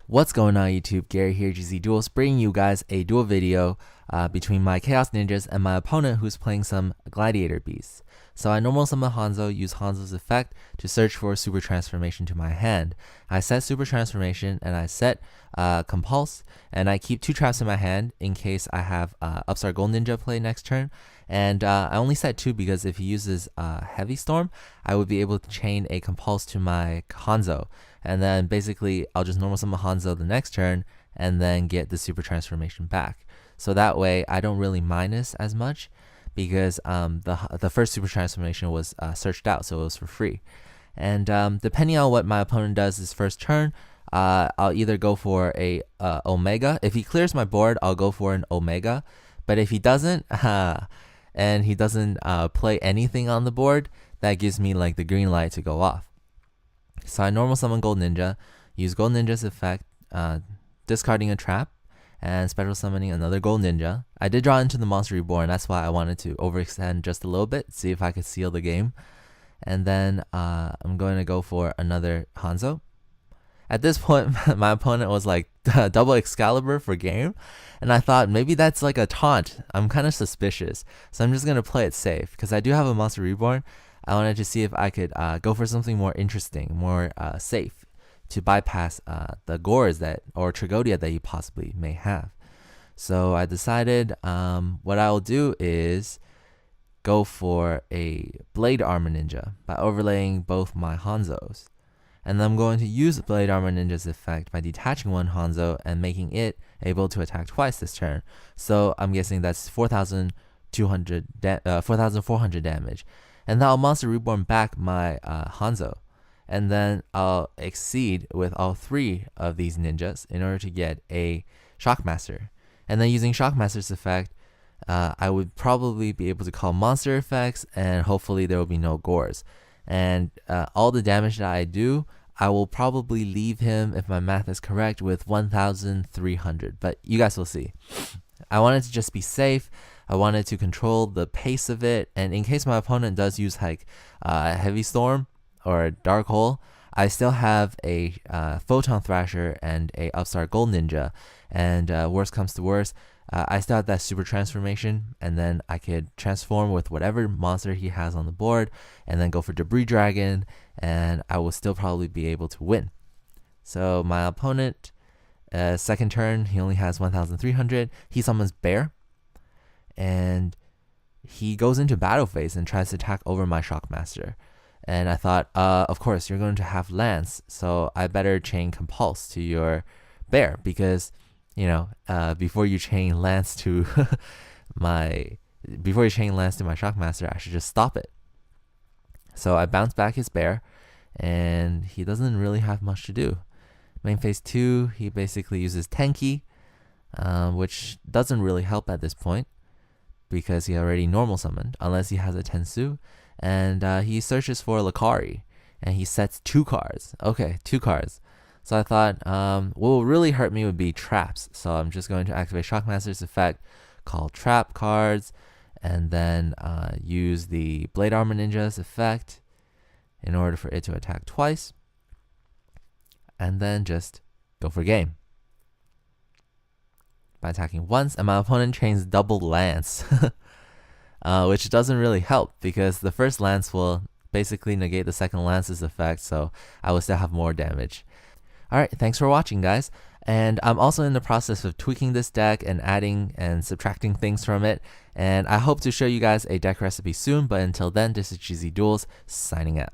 What's going on YouTube? Gary here, gzduel, bringing you guys a duel video between my Chaos Ninjas and my opponent who's playing some Gladiator beasts. So I normal summon Hanzo, use Hanzo's effect to search for Super Transformation to my hand. I set Super Transformation and I set Compulse, and I keep 2 traps in my hand in case I have Upstart Gold Ninja play next turn. And I only set 2 because if he uses Heavy Storm, I would be able to chain a Compulse to my Hanzo. And then basically I'll just normal summon Hanzo the next turn and then get the Super Transformation back. So that way I don't really minus as much because the first Super Transformation was searched out, so it was for free. And depending on what my opponent does his first turn, I'll either go for a Omega. If he clears my board, I'll go for an Omega. But if he doesn't, and he doesn't play anything on the board, that gives me like the green light to go off. So I normal summon Gold Ninja, use Gold Ninja's effect, discarding a trap, and special summoning another Gold Ninja. I did draw into the Monster Reborn, that's why I wanted to overextend just a little bit, see if I could seal the game. And then I'm going to go for another Hanzo. At this point, my opponent was like double Excalibur for game, and I thought maybe that's like a taunt. I'm kind of suspicious, so I'm just going to play it safe, because I do have a Monster Reborn. I wanted to see if I could go for something more interesting, more safe, to bypass the Gores or Tragodia that he possibly may have. So I decided what I'll do is go for a Blade Armor Ninja by overlaying both my Hanzos. And then I'm going to use Blade Armor Ninja's effect by detaching one Hanzo and making it able to attack twice this turn. So I'm guessing that's 4,400 damage. And then I'll Monster Reborn back my Hanzo. And then I'll exceed with all 3 of these ninjas in order to get a Shockmaster. And then using Shockmaster's effect, I would probably be able to call monster effects, and hopefully there will be no Gores. And all the damage that I do, I will probably leave him, if my math is correct, with 1,300. But you guys will see. I wanted to just be safe. I wanted to control the pace of it, and in case my opponent does use like Heavy Storm or Dark Hole, I still have a Photon Thrasher and a Upstart Gold Ninja, and worst comes to worst, I still have that Super Transformation, and then I could transform with whatever monster he has on the board, and then go for Debris Dragon, and I will still probably be able to win. So my opponent, second turn, he only has 1,300. He summons Bear, and he goes into battle phase and tries to attack over my Shockmaster. And I thought, of course, you're going to have Lance, so I better chain Compulse to your Bear, because, you know, before you chain Lance to my Shockmaster, I should just stop it. So I bounce back his Bear, and he doesn't really have much to do. Main phase 2, he basically uses Tenki, which doesn't really help at this point, because he already normal summoned, unless he has a Tensu, and he searches for Lakari, and he sets 2 cards. Okay, 2 cards. So I thought, what will really hurt me would be traps, so I'm just going to activate Shockmaster's effect, call trap cards, and then use the Blade Armor Ninja's effect in order for it to attack twice, and then just go for game by attacking once, and my opponent chains double Lance, which doesn't really help because the first Lance will basically negate the second Lance's effect, so I will still have more damage. Alright, thanks for watching, guys, and I'm also in the process of tweaking this deck and adding and subtracting things from it, and I hope to show you guys a deck recipe soon, but until then, this is gzduel signing out.